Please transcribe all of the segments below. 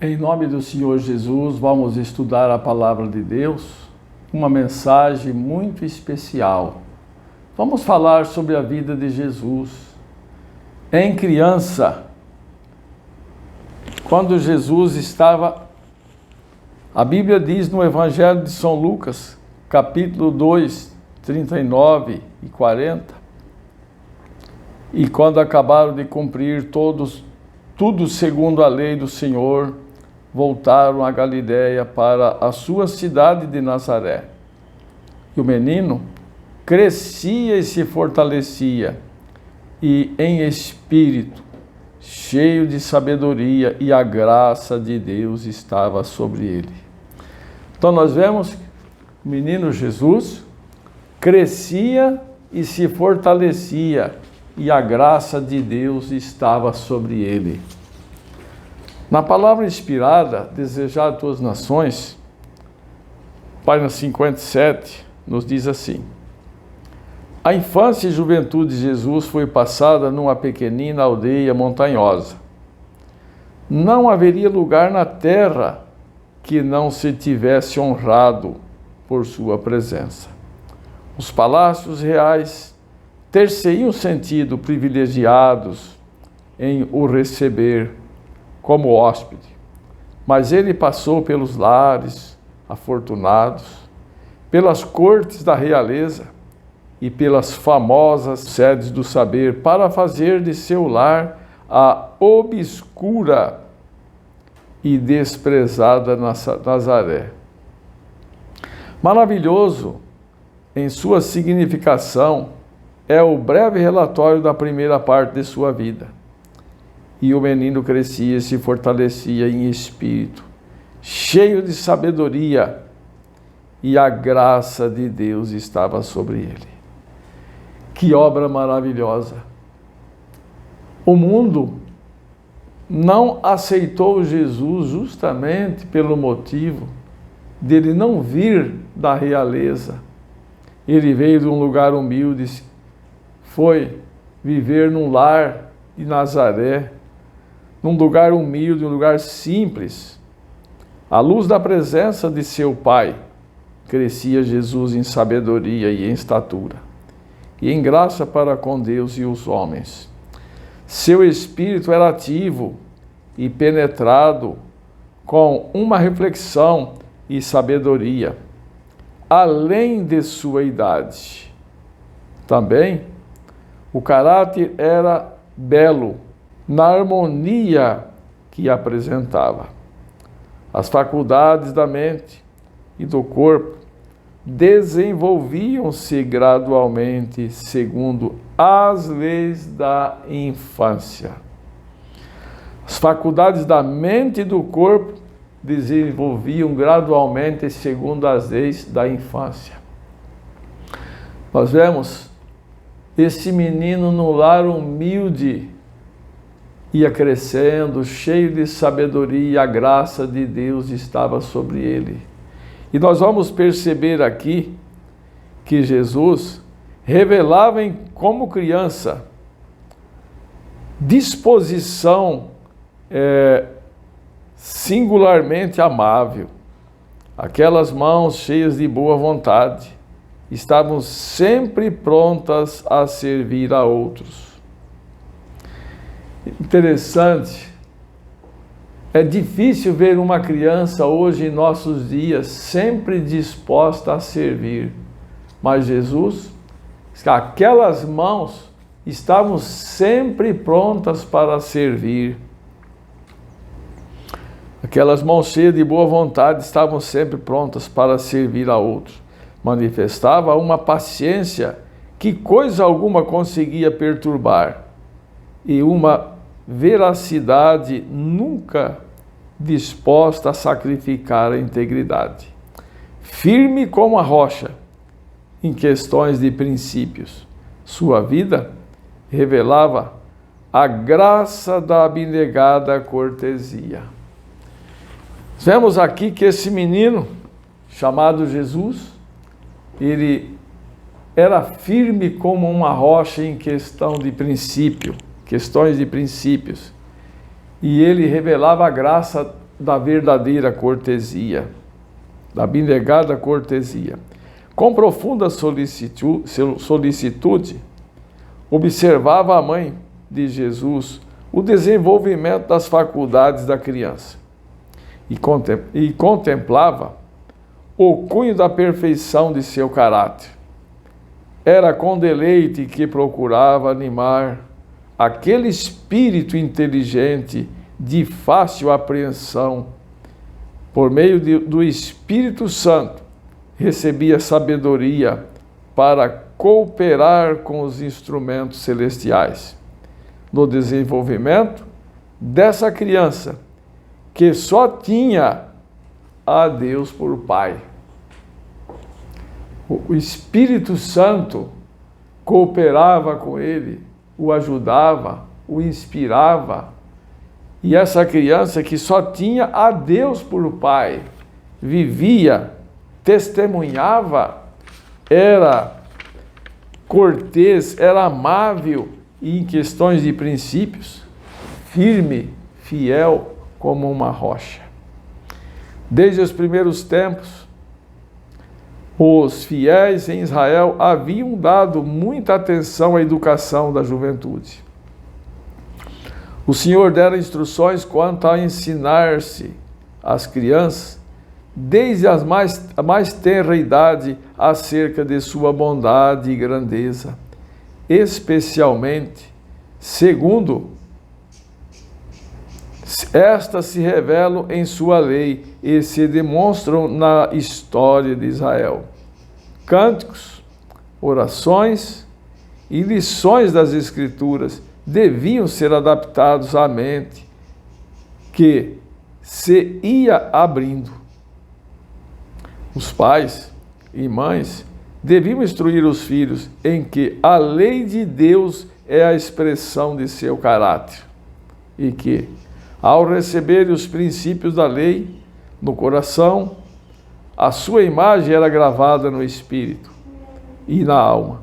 Em nome do Senhor Jesus, vamos estudar a Palavra de Deus, uma mensagem muito especial. Vamos falar sobre a vida de Jesus. Em criança, quando Jesus estava, a Bíblia diz no Evangelho de São Lucas, capítulo 2, 39 e 40, e quando acabaram de cumprir tudo segundo a lei do Senhor, voltaram a Galiléia para a sua cidade de Nazaré. E o menino crescia e se fortalecia, e em espírito, cheio de sabedoria, e a graça de Deus estava sobre ele. Então nós vemos que o menino Jesus crescia e se fortalecia, e a graça de Deus estava sobre ele. Na palavra inspirada, desejar a tuas nações, página 57, nos diz assim: a infância e juventude de Jesus foi passada numa pequenina aldeia montanhosa. Não haveria lugar na terra que não se tivesse honrado por sua presença. Os palácios reais ter-se-iam sentido privilegiados em o receber como hóspede, mas ele passou pelos lares afortunados, pelas cortes da realeza e pelas famosas sedes do saber, para fazer de seu lar a obscura e desprezada Nazaré. Maravilhoso em sua significação é o breve relatório da primeira parte de sua vida. E o menino crescia e se fortalecia em espírito, cheio de sabedoria, e a graça de Deus estava sobre ele. Que obra maravilhosa! O mundo não aceitou Jesus justamente pelo motivo dele não vir da realeza. Ele veio de um lugar humilde, foi viver num lar de Nazaré, num lugar humilde, um lugar simples. À luz da presença de seu Pai, crescia Jesus em sabedoria e em estatura, e em graça para com Deus e os homens. Seu espírito era ativo e penetrado com uma reflexão e sabedoria, além de sua idade. Também, o caráter era belo, na harmonia que apresentava. As faculdades da mente e do corpo desenvolviam-se gradualmente segundo as leis da infância. As faculdades da mente e do corpo desenvolviam gradualmente segundo as leis da infância. Nós vemos esse menino no lar humilde, ia crescendo, cheio de sabedoria, a graça de Deus estava sobre ele. E nós vamos perceber aqui que Jesus revelava como criança disposição singularmente amável. Aquelas mãos cheias de boa vontade estavam sempre prontas a servir a outros. Interessante, é difícil ver uma criança hoje em nossos dias sempre disposta a servir, mas Jesus, aquelas mãos estavam sempre prontas para servir. Aquelas mãos cheias de boa vontade estavam sempre prontas para servir a outros. Manifestava uma paciência que coisa alguma conseguia perturbar, e uma veracidade nunca disposta a sacrificar a integridade. Firme como a rocha em questões de princípios, sua vida revelava a graça da abnegada cortesia. Vemos aqui que esse menino, chamado Jesus, ele era firme como uma rocha em questão de princípio, questões de princípios. E ele revelava a graça da verdadeira cortesia, da abnegada cortesia. Com profunda solicitude, observava a mãe de Jesus o desenvolvimento das faculdades da criança e contemplava o cunho da perfeição de seu caráter. Era com deleite que procurava animar aquele espírito inteligente de fácil apreensão. Por meio do Espírito Santo, recebia sabedoria para cooperar com os instrumentos celestiais. No desenvolvimento dessa criança, que só tinha a Deus por Pai. O Espírito Santo cooperava com ele, o ajudava, o inspirava. E essa criança que só tinha a Deus por Pai, vivia, testemunhava, era cortês, era amável e em questões de princípios, firme, fiel como uma rocha. Desde os primeiros tempos, os fiéis em Israel haviam dado muita atenção à educação da juventude. O Senhor dera instruções quanto a ensinar-se às crianças, desde a mais tenra idade, acerca de sua bondade e grandeza, especialmente, segundo, estas se revelam em sua lei e se demonstram na história de Israel. Cânticos, orações e lições das Escrituras deviam ser adaptados à mente que se ia abrindo. Os pais e mães deviam instruir os filhos em que a lei de Deus é a expressão de seu caráter e que, ao receber os princípios da lei no coração, a sua imagem era gravada no espírito e na alma.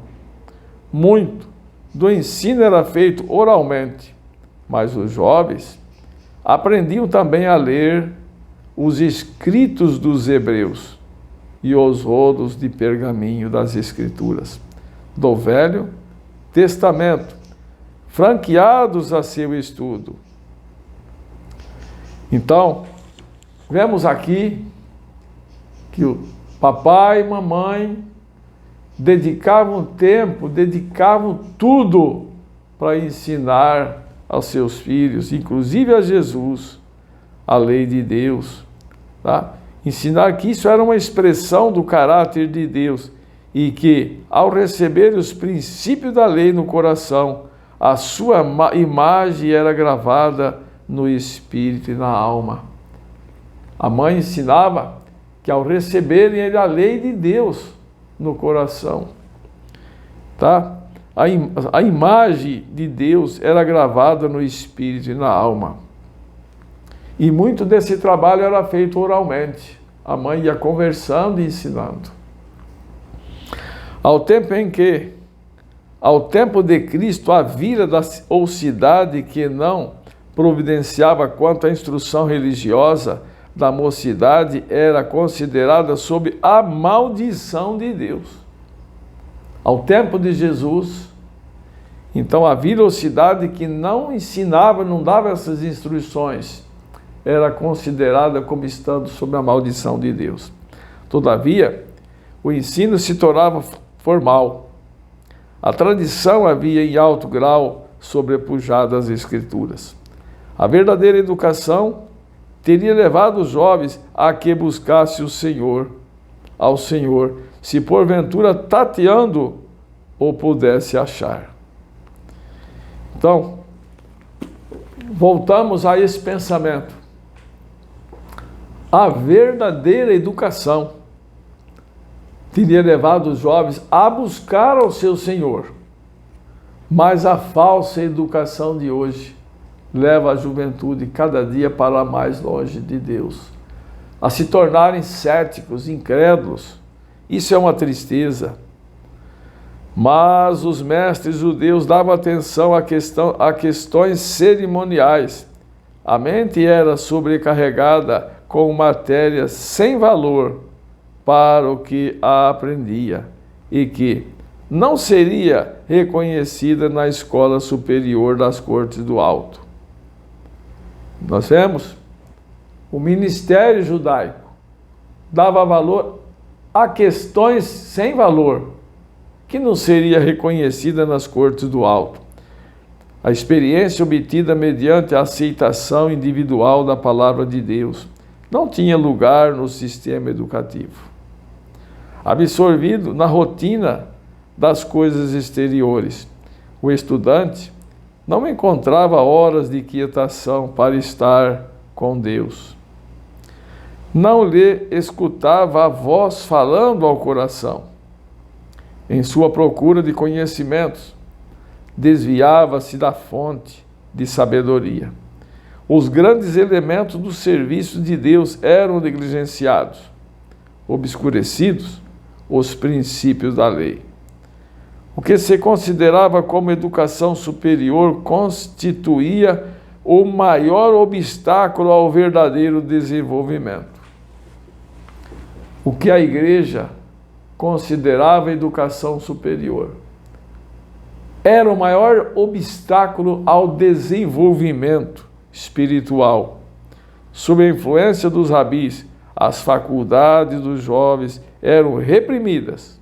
Muito do ensino era feito oralmente, mas os jovens aprendiam também a ler os escritos dos hebreus e os rolos de pergaminho das Escrituras do Velho Testamento, franqueados a seu estudo. Então, vemos aqui que o papai e mamãe dedicavam tempo, dedicavam tudo para ensinar aos seus filhos, inclusive a Jesus, a lei de Deus, tá? Ensinar que isso era uma expressão do caráter de Deus e que, ao receber os princípios da lei no coração, a sua imagem era gravada no espírito e na alma. A mãe ensinava que, ao receberem a lei de Deus no coração, tá? A imagem de Deus era gravada no espírito e na alma. E muito desse trabalho era feito oralmente. A mãe ia conversando e ensinando. Ao tempo de Cristo, a vila ou cidade que não providenciava quanto à instrução religiosa da mocidade era considerada sob a maldição de Deus. Ao tempo de Jesus, então a vila ou cidade que não ensinava, não dava essas instruções, era considerada como estando sob a maldição de Deus. Todavia, o ensino se tornava formal. A tradição havia em alto grau sobrepujado as Escrituras. A verdadeira educação teria levado os jovens a que buscasse ao Senhor, se porventura tateando o pudesse achar. Então, voltamos a esse pensamento. A verdadeira educação teria levado os jovens a buscar ao seu Senhor, mas a falsa educação de hoje leva a juventude cada dia para mais longe de Deus, a se tornarem céticos, incrédulos. Isso é uma tristeza. Mas os mestres judeus davam atenção a questões cerimoniais, A mente era sobrecarregada com matérias sem valor para o que a aprendia e que não seria reconhecida na escola superior das cortes do alto. Nós vemos o ministério judaico dava valor a questões sem valor, que não seria reconhecida nas cortes do alto. A experiência obtida mediante a aceitação individual da palavra de Deus não tinha lugar no sistema educativo. Absorvido na rotina das coisas exteriores, o estudante não encontrava horas de quietação para estar com Deus. Não lhe escutava a voz falando ao coração. Em sua procura de conhecimentos, desviava-se da fonte de sabedoria. Os grandes elementos do serviço de Deus eram negligenciados, obscurecidos os princípios da lei. O que se considerava como educação superior constituía o maior obstáculo ao verdadeiro desenvolvimento. O que a igreja considerava educação superior era o maior obstáculo ao desenvolvimento espiritual. Sob a influência dos rabis, as faculdades dos jovens eram reprimidas.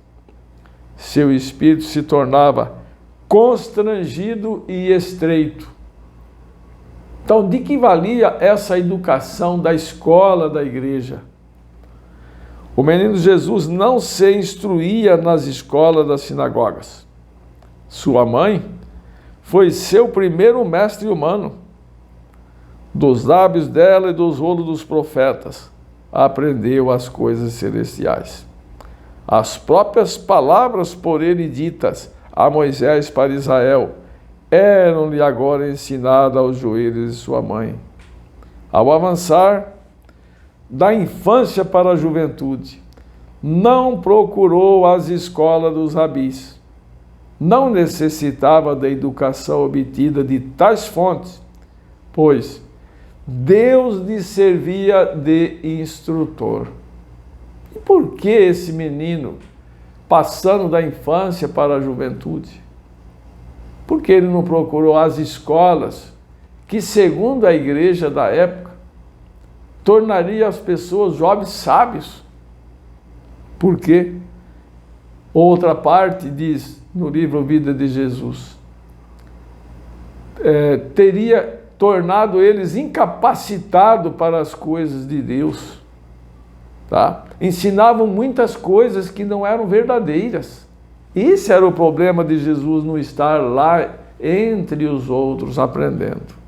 Seu espírito se tornava constrangido e estreito. Então, de que valia essa educação da escola da igreja? O menino Jesus não se instruía nas escolas das sinagogas. Sua mãe foi seu primeiro mestre humano. Dos lábios dela e dos rolos dos profetas, aprendeu as coisas celestiais. As próprias palavras por ele ditas a Moisés para Israel eram-lhe agora ensinadas aos joelhos de sua mãe. Ao avançar da infância para a juventude, não procurou as escolas dos rabis. Não necessitava da educação obtida de tais fontes, pois Deus lhe servia de instrutor. E por que esse menino, passando da infância para a juventude? Por que ele não procurou as escolas que, segundo a igreja da época, tornaria as pessoas jovens sábios? Por quê? Outra parte diz no livro Vida de Jesus, teria tornado eles incapacitados para as coisas de Deus. Tá? Ensinavam muitas coisas que não eram verdadeiras. Esse era o problema de Jesus não estar lá entre os outros aprendendo.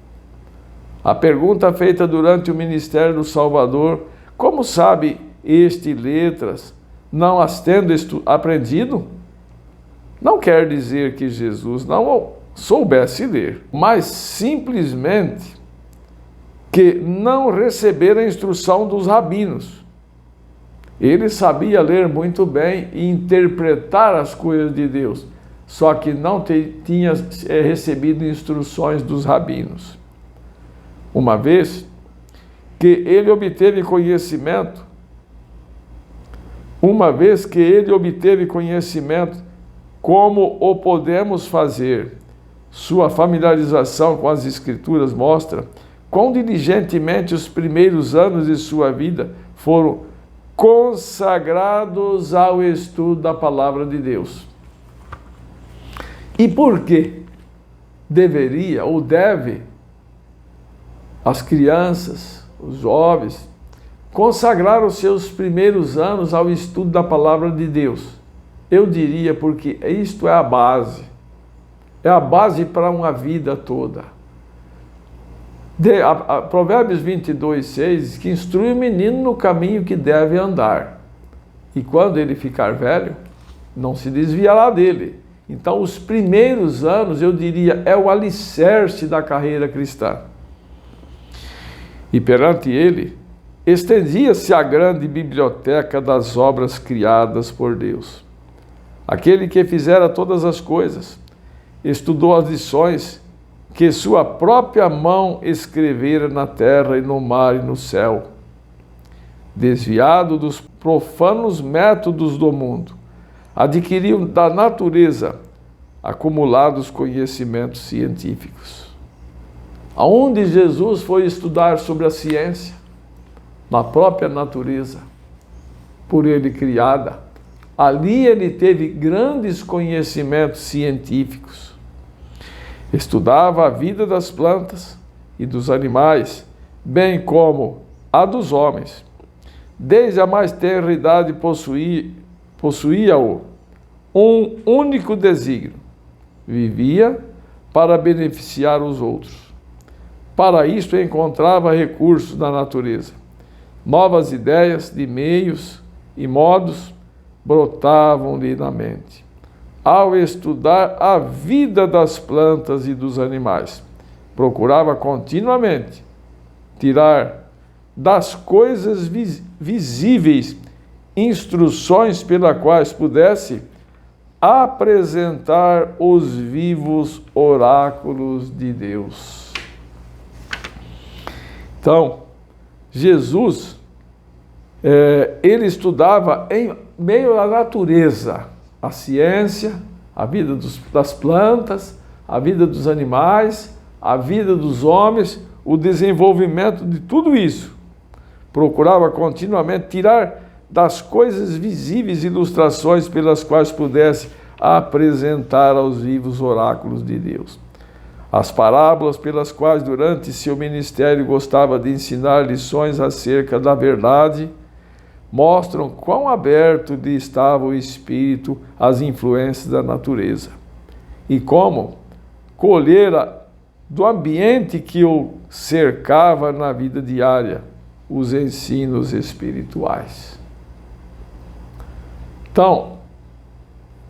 A pergunta feita durante o ministério do Salvador, como sabe este letras, não as tendo aprendido? Não quer dizer que Jesus não soubesse ler, mas simplesmente que não recebera a instrução dos rabinos. Ele sabia ler muito bem e interpretar as coisas de Deus, só que não tinha recebido instruções dos rabinos. Uma vez que ele obteve conhecimento, como o podemos fazer? Sua familiarização com as Escrituras mostra quão diligentemente os primeiros anos de sua vida foram consagrados ao estudo da palavra de Deus. E por que deveria ou deve as crianças, os jovens, consagrar os seus primeiros anos ao estudo da palavra de Deus? Eu diria porque isto é a base. É a base para uma vida toda. Provérbios 22:6 diz que instrui o menino no caminho que deve andar. E quando ele ficar velho, não se desviará dele. Então, os primeiros anos, eu diria, é o alicerce da carreira cristã. E perante ele, estendia-se a grande biblioteca das obras criadas por Deus. Aquele que fizera todas as coisas, estudou as lições que sua própria mão escrevera na terra e no mar e no céu. Desviado dos profanos métodos do mundo, adquiriu da natureza acumulados conhecimentos científicos. Aonde Jesus foi estudar sobre a ciência? Na própria natureza, por ele criada. Ali ele teve grandes conhecimentos científicos. Estudava a vida das plantas e dos animais, bem como a dos homens. Desde a mais tenra idade possuía-o um único desígnio. Vivia para beneficiar os outros. Para isto encontrava recursos na natureza. Novas ideias de meios e modos brotavam-lhe na mente. Ao estudar a vida das plantas e dos animais, procurava continuamente tirar das coisas visíveis instruções pelas quais pudesse apresentar os vivos oráculos de Deus. Então, Jesus, ele estudava em meio à natureza, a ciência, a vida das plantas, a vida dos animais, a vida dos homens, o desenvolvimento de tudo isso. Procurava continuamente tirar das coisas visíveis ilustrações pelas quais pudesse apresentar aos vivos oráculos de Deus. As parábolas pelas quais durante seu ministério gostava de ensinar lições acerca da verdade mostram quão aberto lhe estava o espírito às influências da natureza e como colhera do ambiente que o cercava na vida diária os ensinos espirituais. Então,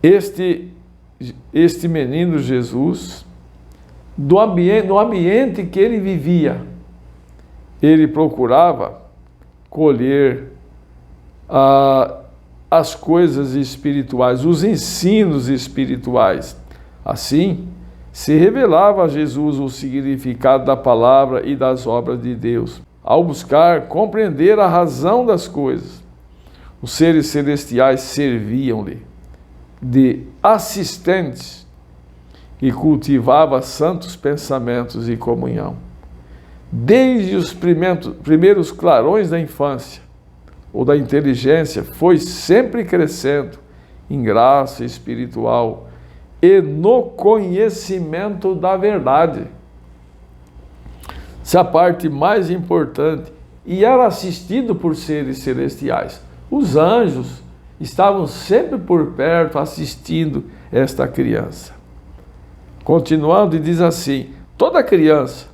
este menino Jesus, no ambiente que ele vivia, ele procurava colher as coisas espirituais, os ensinos espirituais. Assim, se revelava a Jesus o significado da palavra e das obras de Deus. Ao buscar compreender a razão das coisas, os seres celestiais serviam-lhe de assistentes e cultivava santos pensamentos e comunhão. Desde os primeiros clarões da infância ou da inteligência, foi sempre crescendo em graça espiritual e no conhecimento da verdade. Essa é a parte mais importante. E era assistido por seres celestiais. Os anjos estavam sempre por perto assistindo esta criança. Continuando, e diz assim: toda criança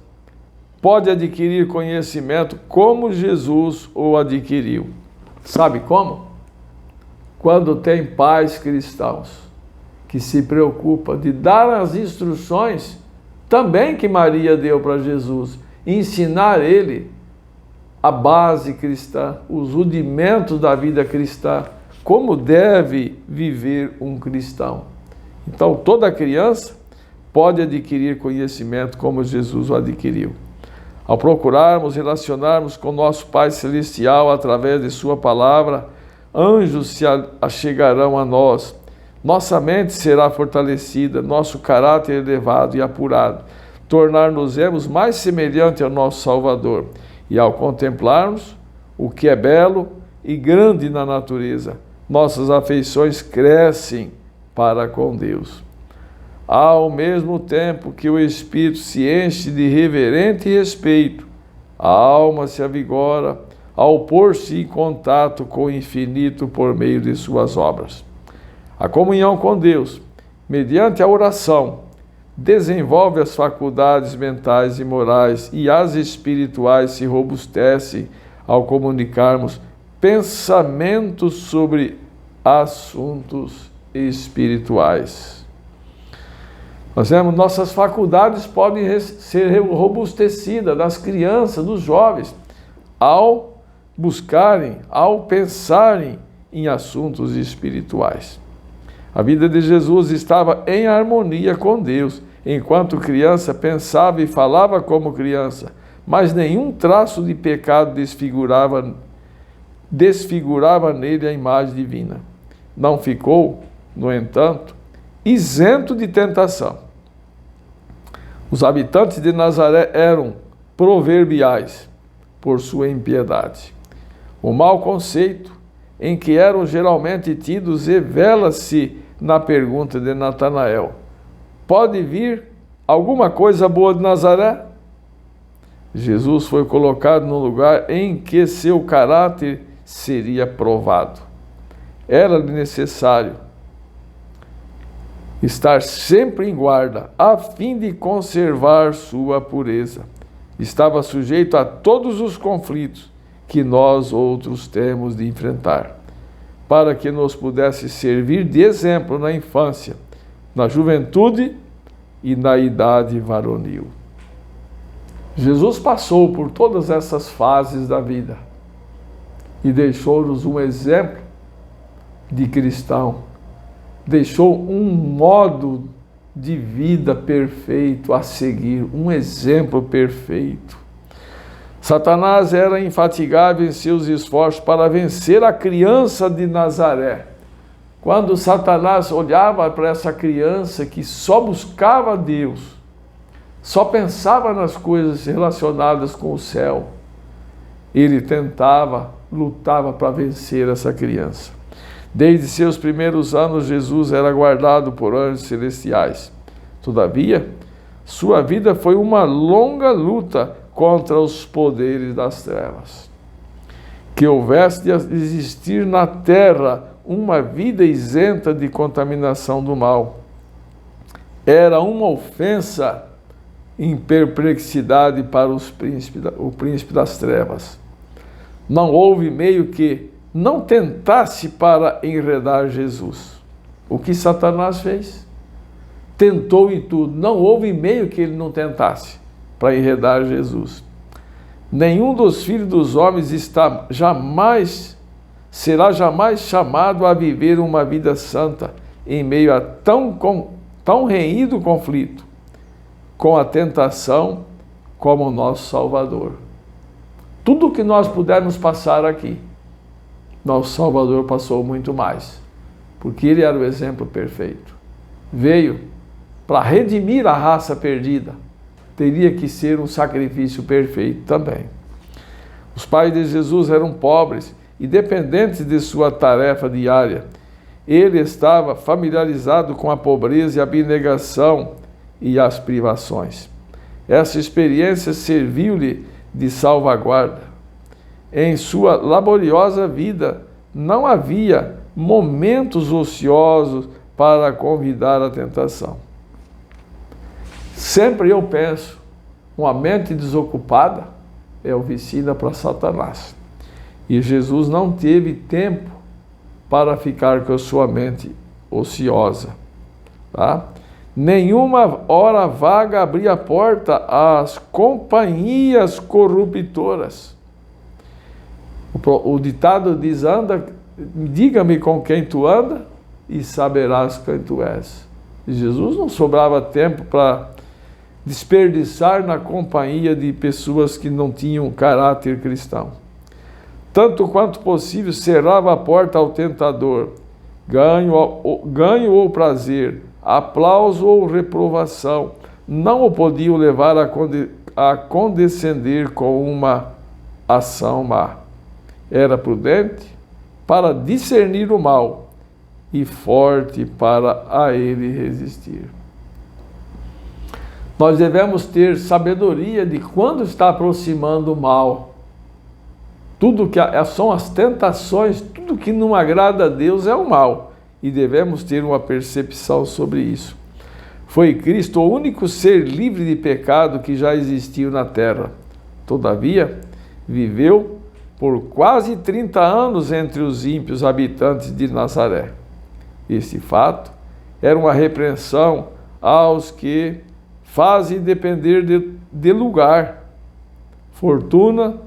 pode adquirir conhecimento como Jesus o adquiriu. Sabe como? Quando tem pais cristãos que se preocupam de dar as instruções também que Maria deu para Jesus, ensinar ele a base cristã, os rudimentos da vida cristã, como deve viver um cristão. Então, toda criança pode adquirir conhecimento como Jesus o adquiriu. Ao procurarmos relacionarmos com nosso Pai Celestial através de sua palavra, anjos se achegarão a nós, nossa mente será fortalecida, nosso caráter elevado e apurado, tornar-nos-emos mais semelhante ao nosso Salvador. E ao contemplarmos o que é belo e grande na natureza, nossas afeições crescem para com Deus. Ao mesmo tempo que o espírito se enche de reverente respeito, a alma se avigora ao pôr-se em contato com o infinito por meio de suas obras. A comunhão com Deus, mediante a oração, desenvolve as faculdades mentais e morais, e as espirituais se robustecem ao comunicarmos pensamentos sobre assuntos espirituais. Nós vemos, nossas faculdades podem ser robustecidas das crianças, dos jovens, ao buscarem, ao pensarem em assuntos espirituais. A vida de Jesus estava em harmonia com Deus enquanto criança, pensava e falava como criança, mas nenhum traço de pecado desfigurava nele a imagem divina. Não ficou, no entanto, isento de tentação. Os habitantes de Nazaré eram proverbiais por sua impiedade. O mau conceito em que eram geralmente tidos revela-se na pergunta de Natanael: pode vir alguma coisa boa de Nazaré? Jesus foi colocado no lugar em que seu caráter seria provado. Era-lhe necessário estar sempre em guarda, a fim de conservar sua pureza. Estava sujeito a todos os conflitos que nós outros temos de enfrentar, para que nos pudesse servir de exemplo na infância, na juventude e na idade varonil. Jesus passou por todas essas fases da vida e deixou-nos um exemplo de cristão, deixou um modo de vida perfeito a seguir, um exemplo perfeito. Satanás era infatigável em seus esforços para vencer a criança de Nazaré. Quando Satanás olhava para essa criança que só buscava Deus, só pensava nas coisas relacionadas com o céu, ele lutava para vencer essa criança. Desde seus primeiros anos, Jesus era guardado por anjos celestiais. Todavia, sua vida foi uma longa luta contra os poderes das trevas. Que houvesse de existir na terra uma vida isenta de contaminação do mal era uma ofensa em perplexidade para o príncipe das trevas. Não houve meio que não tentasse para enredar Jesus. O que Satanás fez? Tentou em tudo. Não houve meio que ele não tentasse para enredar Jesus. Nenhum dos filhos dos homens será jamais chamado a viver uma vida santa em meio a tão renhido conflito com a tentação como o nosso Salvador. Tudo o que nós pudermos passar aqui, nosso Salvador passou muito mais, porque ele era o exemplo perfeito. Veio para redimir a raça perdida, teria que ser um sacrifício perfeito também. Os pais de Jesus eram pobres e dependentes de sua tarefa diária. Ele estava familiarizado com a pobreza e a abnegação e as privações. Essa experiência serviu-lhe de salvaguarda. Em sua laboriosa vida, não havia momentos ociosos para convidar a tentação. Sempre eu penso, uma mente desocupada é oficina para Satanás. E Jesus não teve tempo para ficar com a sua mente ociosa. Tá? Nenhuma hora vaga abria a porta às companhias corruptoras. O ditado diz: diga-me com quem tu anda e saberás quem tu és. E Jesus não sobrava tempo para desperdiçar na companhia de pessoas que não tinham caráter cristão. Tanto quanto possível, cerrava a porta ao tentador, ganho ou prazer, aplauso ou reprovação, não o podiam levar a condescender com uma ação má. Era prudente para discernir o mal e forte para a ele resistir. Nós devemos ter sabedoria de quando está aproximando o mal. Tudo que são as tentações, tudo que não agrada a Deus é o mal. E devemos ter uma percepção sobre isso. Foi Cristo o único ser livre de pecado que já existiu na terra. Todavia, viveu por quase 30 anos entre os ímpios habitantes de Nazaré. Este fato era uma repreensão aos que fazem depender de lugar, fortuna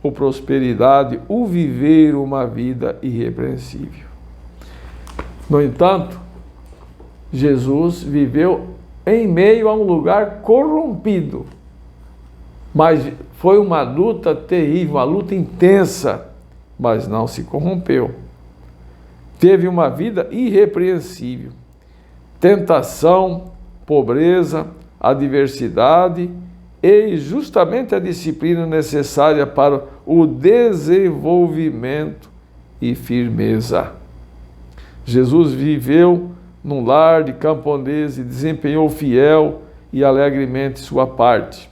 ou prosperidade, o viver uma vida irrepreensível. No entanto, Jesus viveu em meio a um lugar corrompido. Mas foi uma luta terrível, uma luta intensa, mas não se corrompeu. Teve uma vida irrepreensível. Tentação, pobreza, adversidade e justamente a disciplina necessária para o desenvolvimento e firmeza. Jesus viveu num lar de camponês e desempenhou fiel e alegremente sua parte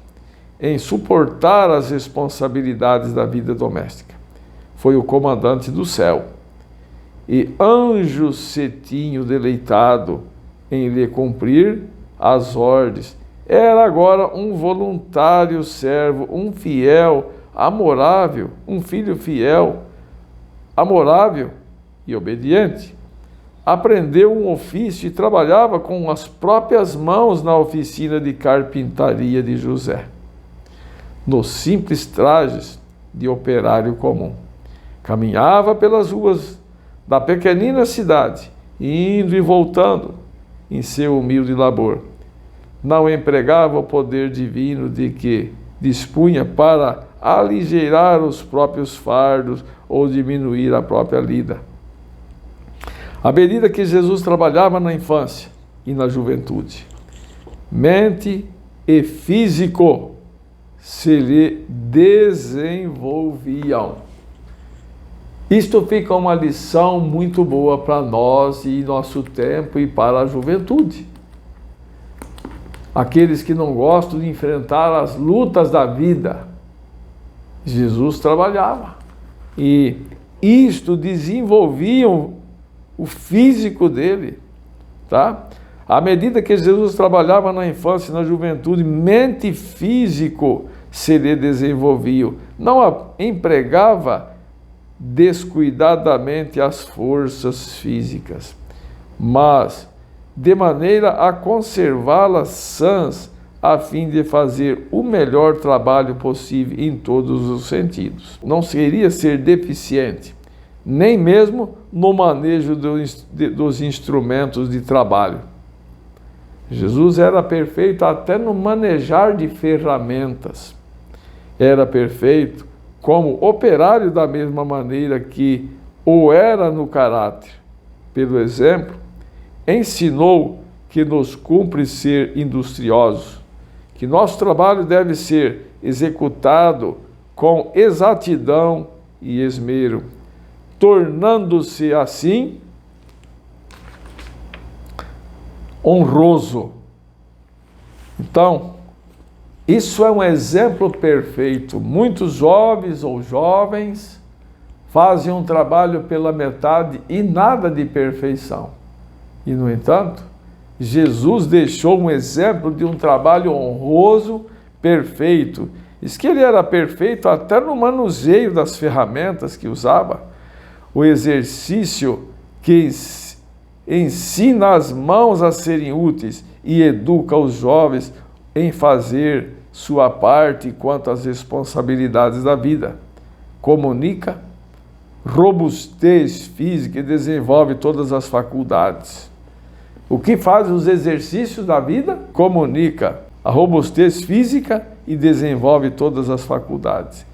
em suportar as responsabilidades da vida doméstica. Foi o comandante do céu, e anjo se tinham deleitado em lhe cumprir as ordens. Era agora um voluntário servo, um fiel, amorável, um filho fiel, amorável e obediente. Aprendeu um ofício e trabalhava com as próprias mãos na oficina de carpintaria de José, nos simples trajes de operário comum. Caminhava pelas ruas da pequenina cidade, indo e voltando em seu humilde labor. Não empregava o poder divino de que dispunha para aligeirar os próprios fardos ou diminuir a própria lida. À medida que Jesus trabalhava na infância e na juventude, mente e físico se lhe desenvolviam. Isto fica uma lição muito boa para nós e nosso tempo e para a juventude. Aqueles que não gostam de enfrentar as lutas da vida, Jesus trabalhava. E isto desenvolvia o físico dele, tá? À medida que Jesus trabalhava na infância e na juventude, mente e físico se lhe desenvolviam. Não empregava descuidadamente as forças físicas, mas de maneira a conservá-las sãs, a fim de fazer o melhor trabalho possível em todos os sentidos. Não queria ser deficiente, nem mesmo no manejo dos instrumentos de trabalho. Jesus era perfeito até no manejar de ferramentas. Era perfeito como operário da mesma maneira que o era no caráter. Pelo exemplo, ensinou que nos cumpre ser industriosos, que nosso trabalho deve ser executado com exatidão e esmero, tornando-se assim honroso. Então, isso é um exemplo perfeito. Muitos jovens ou jovens fazem um trabalho pela metade e nada de perfeição. E, no entanto, Jesus deixou um exemplo de um trabalho honroso, perfeito. Diz que ele era perfeito até no manuseio das ferramentas que usava. O exercício que ensina as mãos a serem úteis e educa os jovens em fazer sua parte quanto às responsabilidades da vida. Comunica robustez física e desenvolve todas as faculdades. O que faz os exercícios da vida? Comunica a robustez física e desenvolve todas as faculdades.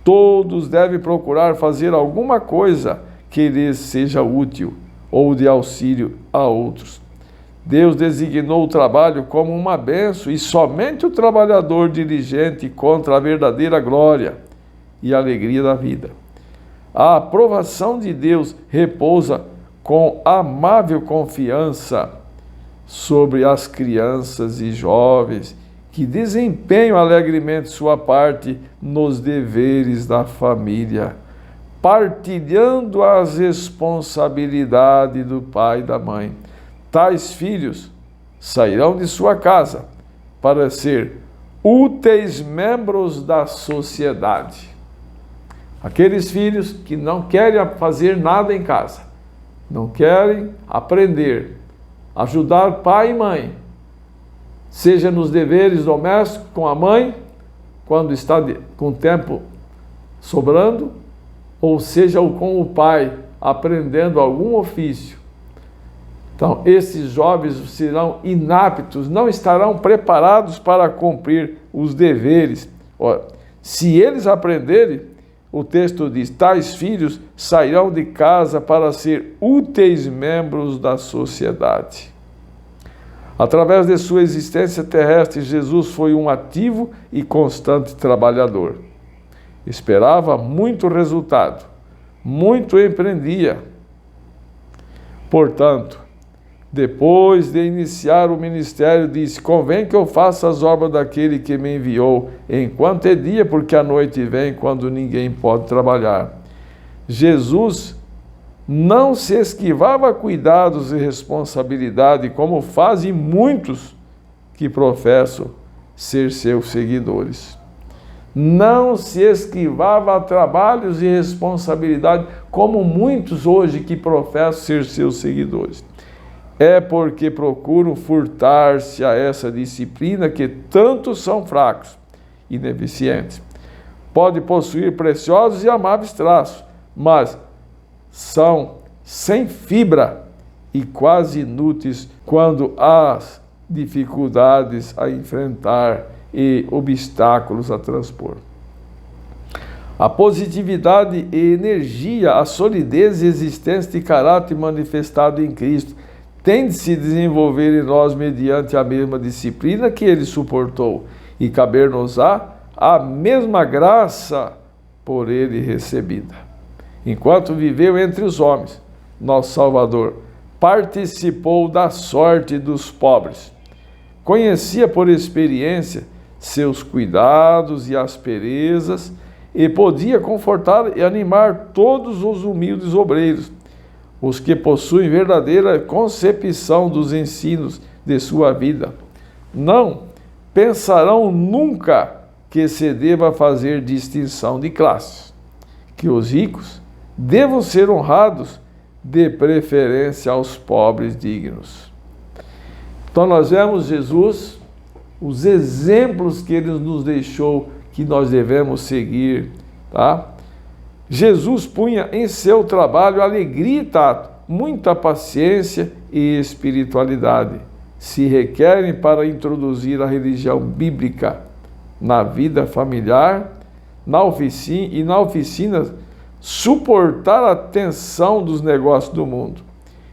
Todos devem procurar fazer alguma coisa que lhes seja útil ou de auxílio a outros. Deus designou o trabalho como uma bênção e somente o trabalhador diligente encontra a verdadeira glória e alegria da vida. A aprovação de Deus repousa com amável confiança sobre as crianças e jovens que desempenham alegremente sua parte nos deveres da família, partilhando as responsabilidades do pai e da mãe. Tais filhos sairão de sua casa para ser úteis membros da sociedade. Aqueles filhos que não querem fazer nada em casa, não querem aprender, ajudar pai e mãe, seja nos deveres domésticos com a mãe, quando está com tempo sobrando, ou seja com o pai, aprendendo algum ofício. Então, esses jovens serão inaptos, não estarão preparados para cumprir os deveres. Ora, se eles aprenderem, o texto diz, tais filhos sairão de casa para ser úteis membros da sociedade. Através de sua existência terrestre, Jesus foi um ativo e constante trabalhador. Esperava muito resultado, muito empreendia. Portanto, depois de iniciar o ministério, disse, convém que eu faça as obras daquele que me enviou, enquanto é dia, porque a noite vem, quando ninguém pode trabalhar. Jesus não se esquivava a cuidados e responsabilidade, como fazem muitos que professam ser seus seguidores. Não se esquivava a trabalhos e responsabilidade, como muitos hoje que professam ser seus seguidores. É porque procuram furtar-se a essa disciplina que tantos são fracos e ineficientes. Pode possuir preciosos e amáveis traços, mas são sem fibra e quase inúteis quando há dificuldades a enfrentar e obstáculos a transpor. A positividade e energia, a solidez e existência de caráter manifestado em Cristo tem de se desenvolver em nós mediante a mesma disciplina que ele suportou e caber-nos-á a mesma graça por ele recebida. Enquanto viveu entre os homens, nosso Salvador participou da sorte dos pobres. Conhecia por experiência seus cuidados e asperezas e podia confortar e animar todos os humildes obreiros, os que possuem verdadeira concepção dos ensinos de sua vida. Não pensarão nunca que se deva fazer distinção de classes, que os ricos devam ser honrados de preferência aos pobres dignos. Então nós vemos Jesus, os exemplos que ele nos deixou que nós devemos seguir, tá? Jesus punha em seu trabalho alegria e tato, muita paciência e espiritualidade se requerem para introduzir a religião bíblica na vida familiar, na oficina, suportar a tensão dos negócios do mundo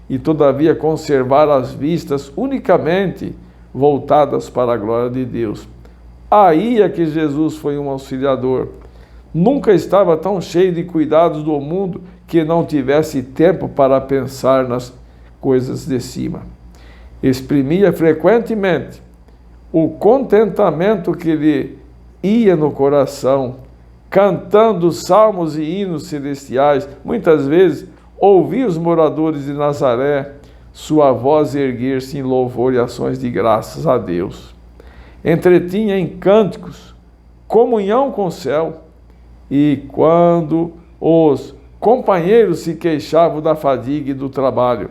e, todavia, conservar as vistas unicamente voltadas para a glória de Deus. Aí é que Jesus foi um auxiliador. Nunca estava tão cheio de cuidados do mundo que não tivesse tempo para pensar nas coisas de cima. Exprimia frequentemente o contentamento que lhe ia no coração, cantando salmos e hinos celestiais. Muitas vezes ouvia os moradores de Nazaré sua voz erguer-se em louvor e ações de graças a Deus. Entretinha em cânticos, comunhão com o céu, e quando os companheiros se queixavam da fadiga e do trabalho,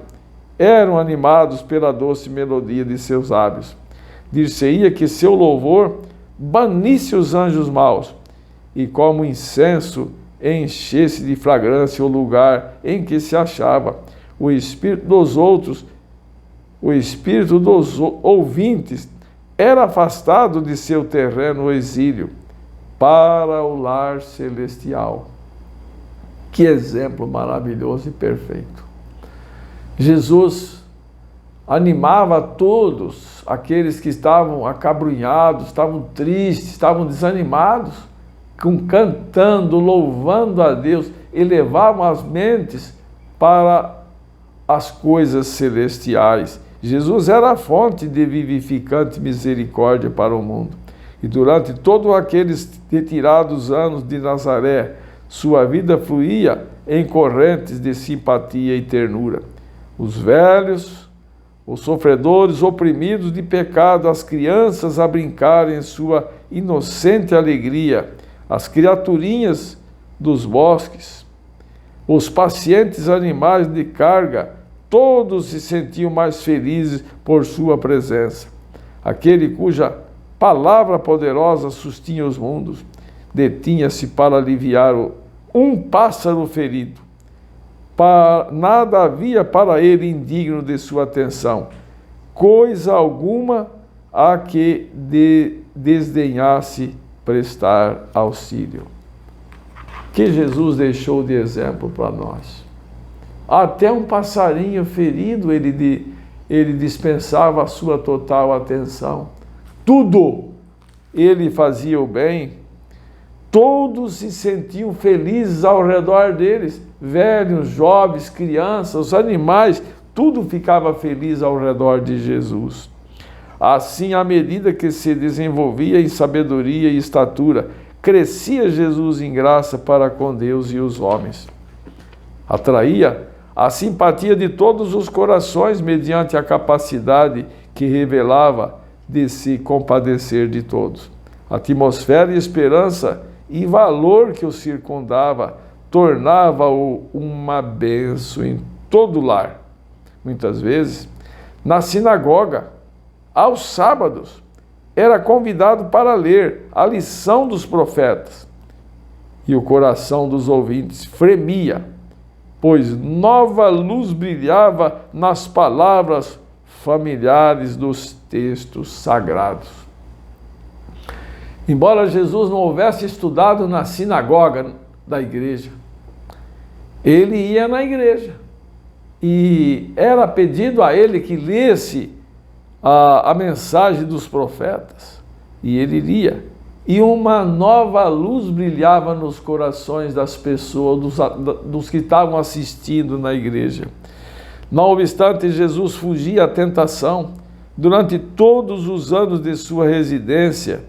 eram animados pela doce melodia de seus lábios. Dir-se-ia que seu louvor banisse os anjos maus, e como incenso enchesse de fragrância o lugar em que se achava. O espírito dos ouvintes era afastado de seu terreno exílio para o lar celestial. Que exemplo maravilhoso e perfeito. Jesus animava todos aqueles que estavam acabrunhados, estavam tristes, estavam desanimados, cantando, louvando a Deus, elevavam as mentes para as coisas celestiais. Jesus era a fonte de vivificante misericórdia para o mundo. E durante todos aqueles retirados anos de Nazaré, sua vida fluía em correntes de simpatia e ternura. Os velhos, os sofredores oprimidos de pecado, as crianças a brincarem em sua inocente alegria, as criaturinhas dos bosques, os pacientes animais de carga, todos se sentiam mais felizes por sua presença. Aquele cuja palavra poderosa sustinha os mundos, detinha-se para aliviar um pássaro ferido nada havia para ele indigno de sua atenção, coisa alguma a que desdenhasse prestar auxílio. Que Jesus deixou de exemplo para nós. Até um passarinho ferido ele dispensava a sua total atenção. Tudo ele fazia o bem. Todos se sentiam felizes ao redor deles. Velhos, jovens, crianças, os animais, tudo ficava feliz ao redor de Jesus. Assim, à medida que se desenvolvia em sabedoria e estatura, crescia Jesus em graça para com Deus e os homens. Atraía a simpatia de todos os corações mediante a capacidade que revelava de se compadecer de todos. A atmosfera e esperança e valor que o circundava tornava-o uma bênção em todo lar. Muitas vezes, na sinagoga, aos sábados, era convidado para ler a lição dos profetas. E o coração dos ouvintes fremia, pois nova luz brilhava nas palavras familiares dos textos sagrados. Embora Jesus não houvesse estudado na sinagoga da igreja, ele ia na igreja e era pedido a ele que lesse a mensagem dos profetas, e ele lia, e uma nova luz brilhava nos corações das pessoas, dos que estavam assistindo na igreja. Não obstante, Jesus fugia à tentação. Durante todos os anos de sua residência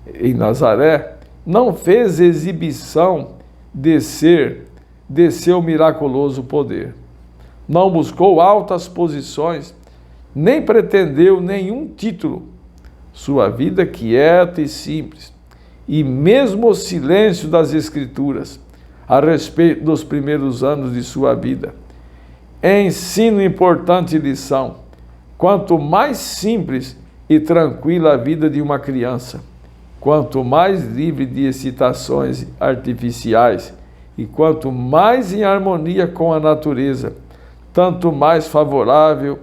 em Nazaré, não fez exibição de seu miraculoso poder. Não buscou altas posições, nem pretendeu nenhum título. Sua vida quieta e simples, e mesmo o silêncio das Escrituras a respeito dos primeiros anos de sua vida, ensina importante lição. Quanto mais simples e tranquila a vida de uma criança, quanto mais livre de excitações artificiais e quanto mais em harmonia com a natureza, tanto mais favorável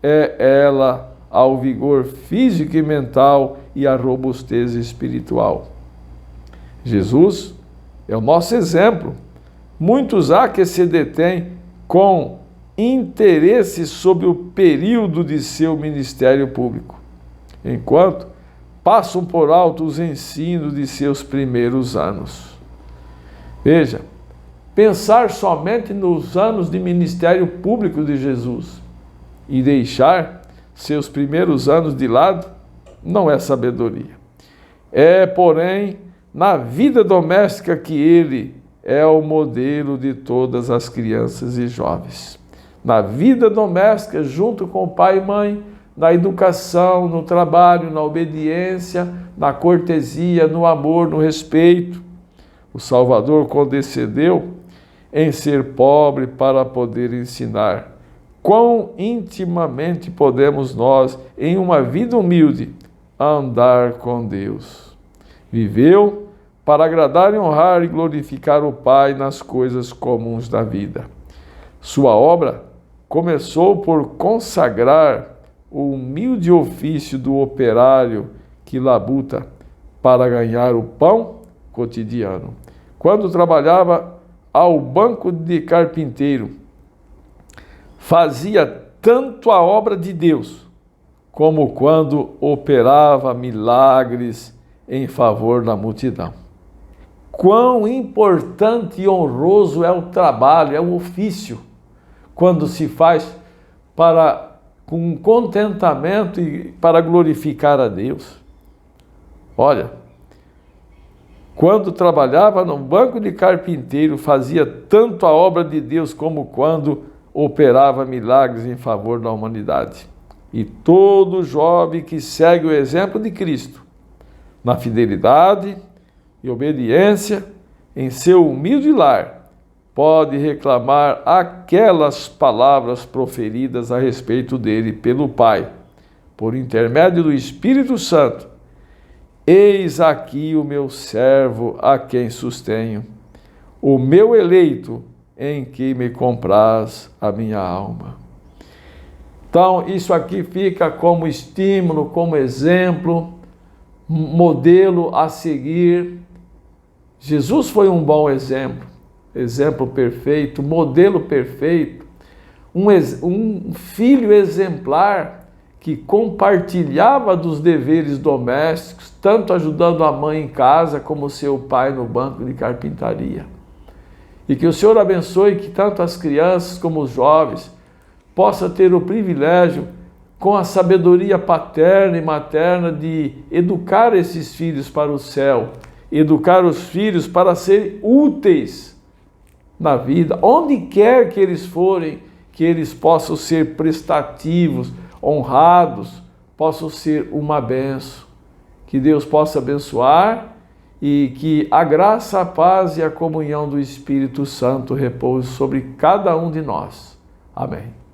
é ela ao vigor físico e mental e à robustez espiritual. Jesus é o nosso exemplo. Muitos há que se detêm com interesse sobre o período de seu ministério público, enquanto passam por alto os ensinos de seus primeiros anos. Veja, pensar somente nos anos de ministério público de Jesus e deixar seus primeiros anos de lado não é sabedoria. É, porém, na vida doméstica que ele é o modelo de todas as crianças e jovens. Na vida doméstica, junto com pai e mãe, na educação, no trabalho, na obediência, na cortesia, no amor, no respeito. O Salvador condescendeu em ser pobre para poder ensinar. Quão intimamente podemos nós, em uma vida humilde, andar com Deus. Viveu para agradar, honrar e glorificar o Pai nas coisas comuns da vida. Sua obra começou por consagrar o humilde ofício do operário que labuta para ganhar o pão cotidiano. Quando trabalhava ao banco de carpinteiro, fazia tanto a obra de Deus, como quando operava milagres em favor da multidão. Quão importante e honroso é o trabalho, é o ofício, quando se faz com contentamento e para glorificar a Deus. Olha, quando trabalhava no banco de carpinteiro, fazia tanto a obra de Deus como quando operava milagres em favor da humanidade. E todo jovem que segue o exemplo de Cristo, na fidelidade e obediência, em seu humilde lar, pode reclamar aquelas palavras proferidas a respeito dele pelo Pai, por intermédio do Espírito Santo. Eis aqui o meu servo a quem sustenho, o meu eleito, em que me compraz a minha alma. Então, isso aqui fica como estímulo, como exemplo, modelo a seguir. Jesus foi um bom exemplo, exemplo perfeito, modelo perfeito, um filho exemplar que compartilhava dos deveres domésticos, tanto ajudando a mãe em casa como seu pai no banco de carpintaria. E que o Senhor abençoe que tanto as crianças como os jovens possam ter o privilégio, com a sabedoria paterna e materna, de educar esses filhos para o céu, educar os filhos para serem úteis na vida, onde quer que eles forem, que eles possam ser prestativos, honrados, possam ser uma bênção. Que Deus possa abençoar e que a graça, a paz e a comunhão do Espírito Santo repouse sobre cada um de nós. Amém.